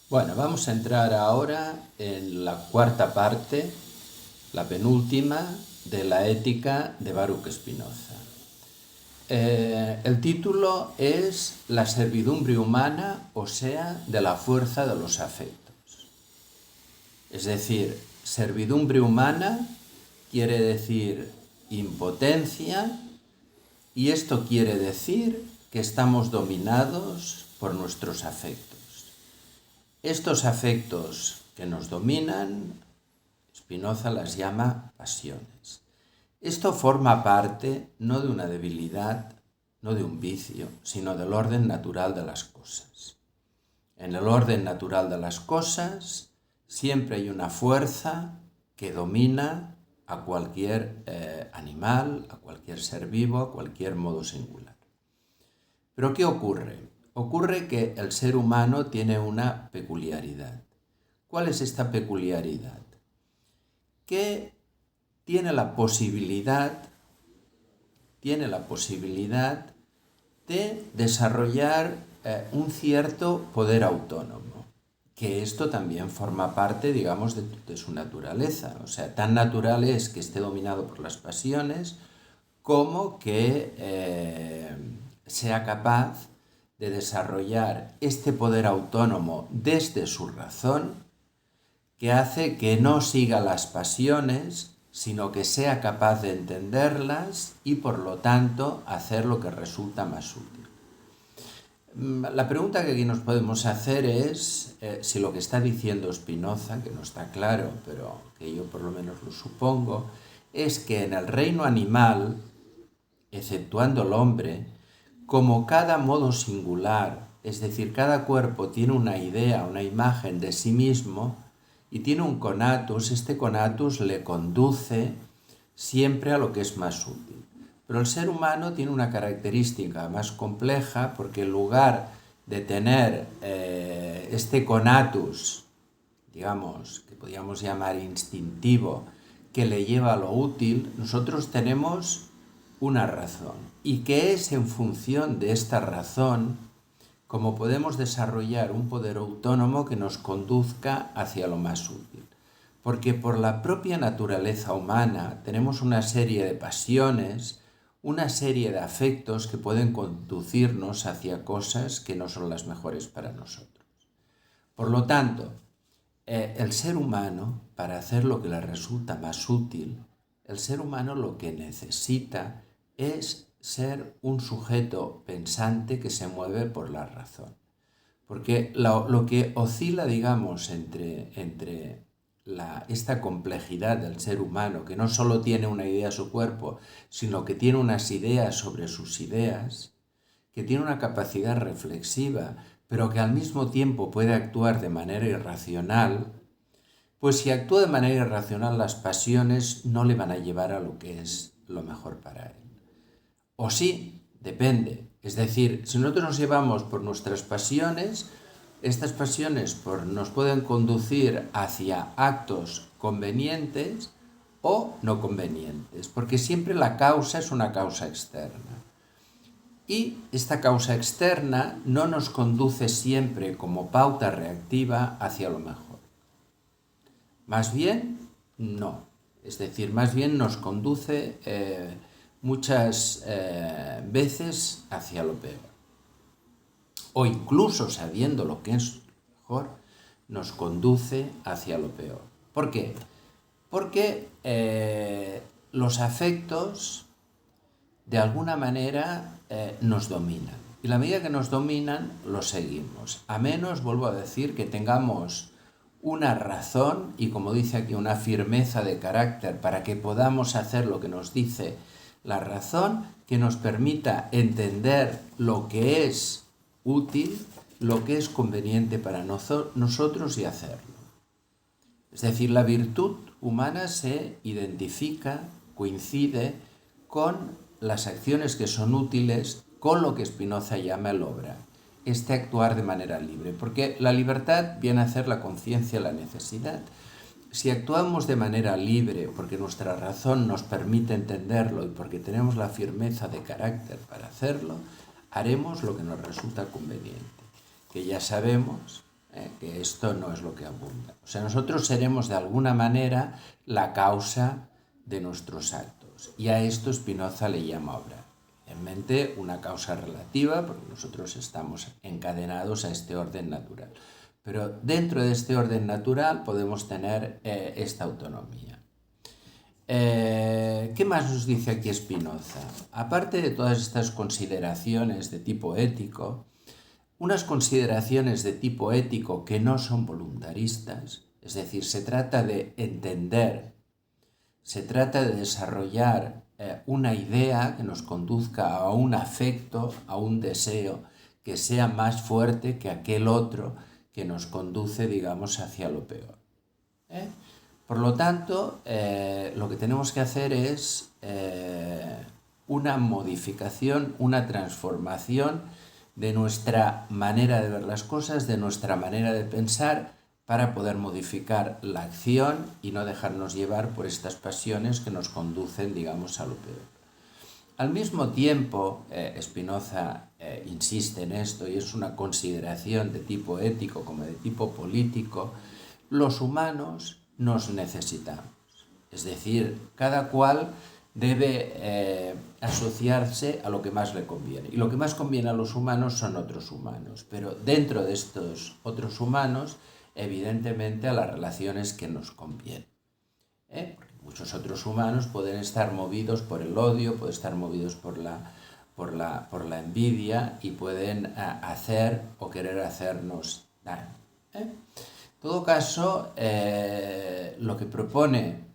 Bueno, vamos a entrar ahora en la cuarta parte, la penúltima, de la ética de Baruch Spinoza. El título es La servidumbre humana, o sea, de la fuerza de los afectos. Es decir, servidumbre humana quiere decir impotencia, y esto quiere decir que estamos dominados por nuestros afectos. Estos afectos que nos dominan, Spinoza las llama pasiones. Esto forma parte no de una debilidad, no de un vicio, sino del orden natural de las cosas. En el orden natural de las cosas siempre hay una fuerza que domina a cualquier animal, a cualquier ser vivo, a cualquier modo singular. Pero ¿qué ocurre? Ocurre que el ser humano tiene una peculiaridad. ¿Cuál es esta peculiaridad? Que tiene la posibilidad de desarrollar un cierto poder autónomo, que esto también forma parte, digamos, de su naturaleza. O sea, tan natural es que esté dominado por las pasiones como que sea capaz de desarrollar este poder autónomo desde su razón, que hace que no siga las pasiones, sino que sea capaz de entenderlas y por lo tanto hacer lo que resulta más útil. La pregunta que aquí nos podemos hacer es si lo que está diciendo Spinoza, que no está claro, pero que yo por lo menos lo supongo, es que en el reino animal, exceptuando el hombre, como cada modo singular, es decir, cada cuerpo tiene una idea, una imagen de sí mismo y tiene un conatus, este conatus le conduce siempre a lo que es más útil. Pero el ser humano tiene una característica más compleja porque en lugar de tener este conatus, digamos, que podríamos llamar instintivo, que le lleva a lo útil, nosotros tenemos una razón, y que es en función de esta razón como podemos desarrollar un poder autónomo que nos conduzca hacia lo más útil. Porque por la propia naturaleza humana tenemos una serie de pasiones, una serie de afectos que pueden conducirnos hacia cosas que no son las mejores para nosotros. Por lo tanto, el ser humano, para hacer lo que le resulta más útil, el ser humano lo que necesita es ser un sujeto pensante que se mueve por la razón. Porque lo que oscila, digamos, entre esta complejidad del ser humano, que no solo tiene una idea de su cuerpo, sino que tiene unas ideas sobre sus ideas, que tiene una capacidad reflexiva, pero que al mismo tiempo puede actuar de manera irracional, pues si actúa de manera irracional, las pasiones no le van a llevar a lo que es lo mejor para él. O sí, depende. Es decir, si nosotros nos llevamos por nuestras pasiones, estas pasiones nos pueden conducir hacia actos convenientes o no convenientes, porque siempre la causa es una causa externa. Y esta causa externa no nos conduce siempre como pauta reactiva hacia lo mejor. Más bien, no. Es decir, más bien nos conduce muchas veces hacia lo peor. O incluso sabiendo lo que es mejor, nos conduce hacia lo peor. ¿Por qué? Porque los afectos de alguna manera nos dominan. Y la medida que nos dominan, los seguimos. A menos, vuelvo a decir, que tengamos una razón y, como dice aquí, una firmeza de carácter para que podamos hacer lo que nos dice la razón, que nos permita entender lo que es útil, lo que es conveniente para nosotros y hacerlo. Es decir, la virtud humana se identifica, coincide con las acciones que son útiles, con lo que Spinoza llama el obra, este actuar de manera libre, porque la libertad viene a hacer la conciencia, la necesidad. Si actuamos de manera libre, porque nuestra razón nos permite entenderlo y porque tenemos la firmeza de carácter para hacerlo, haremos lo que nos resulta conveniente, que ya sabemos que esto no es lo que abunda. O sea, nosotros seremos de alguna manera la causa de nuestros actos. Y a esto Spinoza le llama obra. En mente una causa relativa, porque nosotros estamos encadenados a este orden natural. Pero dentro de este orden natural podemos tener esta autonomía. ¿Qué más nos dice aquí Spinoza? Aparte de todas estas consideraciones de tipo ético, unas consideraciones de tipo ético que no son voluntaristas, es decir, se trata de entender, se trata de desarrollar una idea que nos conduzca a un afecto, a un deseo que sea más fuerte que aquel otro que nos conduce, digamos, hacia lo peor. Por lo tanto, lo que tenemos que hacer es una modificación, una transformación de nuestra manera de ver las cosas, de nuestra manera de pensar, para poder modificar la acción y no dejarnos llevar por estas pasiones que nos conducen, digamos, a lo peor. Al mismo tiempo, Spinoza insiste en esto, y es una consideración de tipo ético como de tipo político: los humanos nos necesitamos. Es decir, cada cual debe asociarse a lo que más le conviene. Y lo que más conviene a los humanos son otros humanos. Pero dentro de estos otros humanos, evidentemente, a las relaciones que nos convienen. Porque muchos otros humanos pueden estar movidos por el odio, pueden estar movidos por la envidia y pueden hacer o querer hacernos daño. En todo caso, lo que propone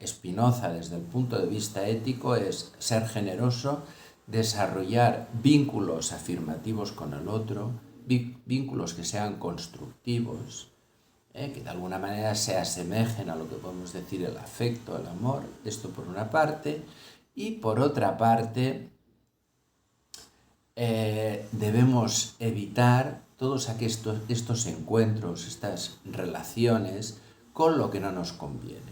Spinoza desde el punto de vista ético es ser generoso, desarrollar vínculos afirmativos con el otro, vínculos que sean constructivos, que de alguna manera se asemejen a lo que podemos decir el afecto, el amor. Esto por una parte. Y por otra parte, debemos evitar todos estos encuentros, estas relaciones con lo que no nos conviene.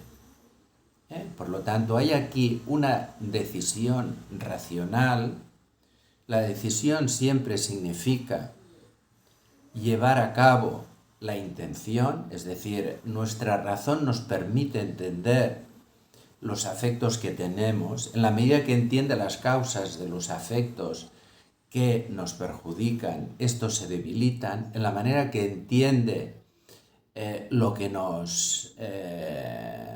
Por lo tanto, hay aquí una decisión racional. La decisión siempre significa llevar a cabo la intención, es decir, nuestra razón nos permite entender los afectos que tenemos. En la medida que entiende las causas de los afectos que nos perjudican, estos se debilitan. En la manera que entiende lo que nos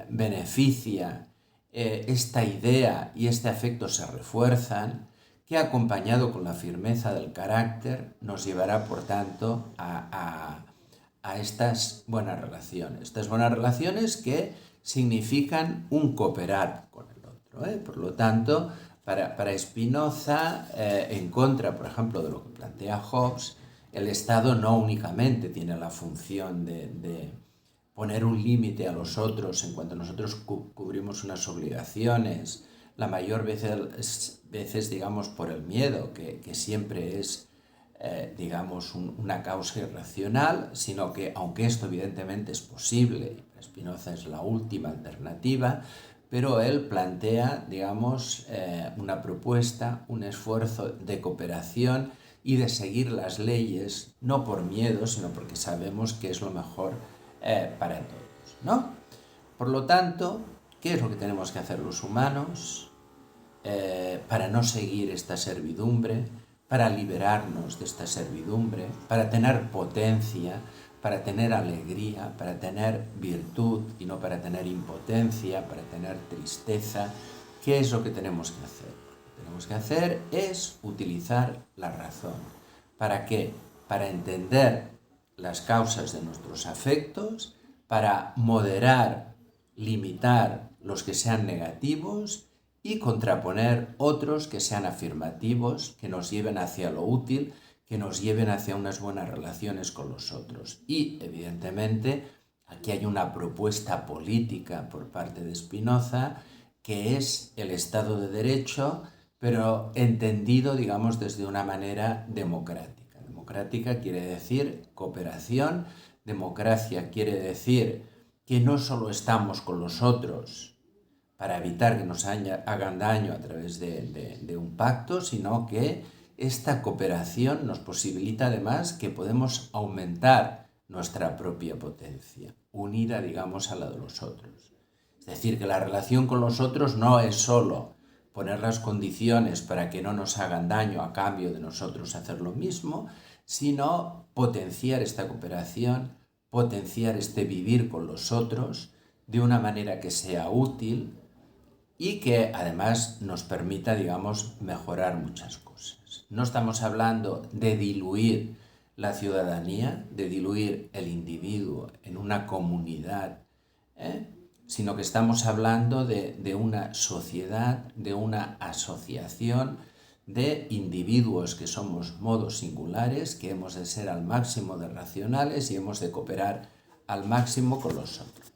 beneficia, esta idea y este afecto se refuerzan, que acompañado con la firmeza del carácter nos llevará, por tanto, a estas buenas relaciones. Estas buenas relaciones que significan un cooperar con el otro. Por lo tanto, para Spinoza, en contra, por ejemplo, de lo que plantea Hobbes, el Estado no únicamente tiene la función de poner un límite a los otros en cuanto nosotros cubrimos unas obligaciones, la mayor veces digamos, por el miedo, que siempre es, digamos, una causa irracional, sino que, aunque esto evidentemente es posible, y para Spinoza es la última alternativa, pero él plantea, digamos, una propuesta, un esfuerzo de cooperación y de seguir las leyes, no por miedo, sino porque sabemos que es lo mejor para todos, ¿no? Por lo tanto, ¿qué es lo que tenemos que hacer los humanos para no seguir esta servidumbre, para liberarnos de esta servidumbre, para tener potencia, para tener alegría, para tener virtud y no para tener impotencia, para tener tristeza? ¿Qué es lo que tenemos que hacer? Lo que tenemos que hacer es utilizar la razón. ¿Para qué? Para entender las causas de nuestros afectos, para moderar, limitar los que sean negativos y contraponer otros que sean afirmativos, que nos lleven hacia lo útil, que nos lleven hacia unas buenas relaciones con los otros. Y, evidentemente, aquí hay una propuesta política por parte de Spinoza, que es el Estado de Derecho, pero entendido, digamos, desde una manera democrática. Democrática quiere decir cooperación, democracia quiere decir que no solo estamos con los otros para evitar que nos hagan daño a través de un pacto, sino que esta cooperación nos posibilita además que podemos aumentar nuestra propia potencia, unida, digamos, a la de los otros. Es decir, que la relación con los otros no es solo poner las condiciones para que no nos hagan daño a cambio de nosotros hacer lo mismo, sino potenciar esta cooperación, potenciar este vivir con los otros de una manera que sea útil y que además nos permita, digamos, mejorar muchas cosas. No estamos hablando de diluir la ciudadanía, de diluir el individuo en una comunidad, sino que estamos hablando de una sociedad, de una asociación de individuos que somos modos singulares, que hemos de ser al máximo de racionales y hemos de cooperar al máximo con los otros.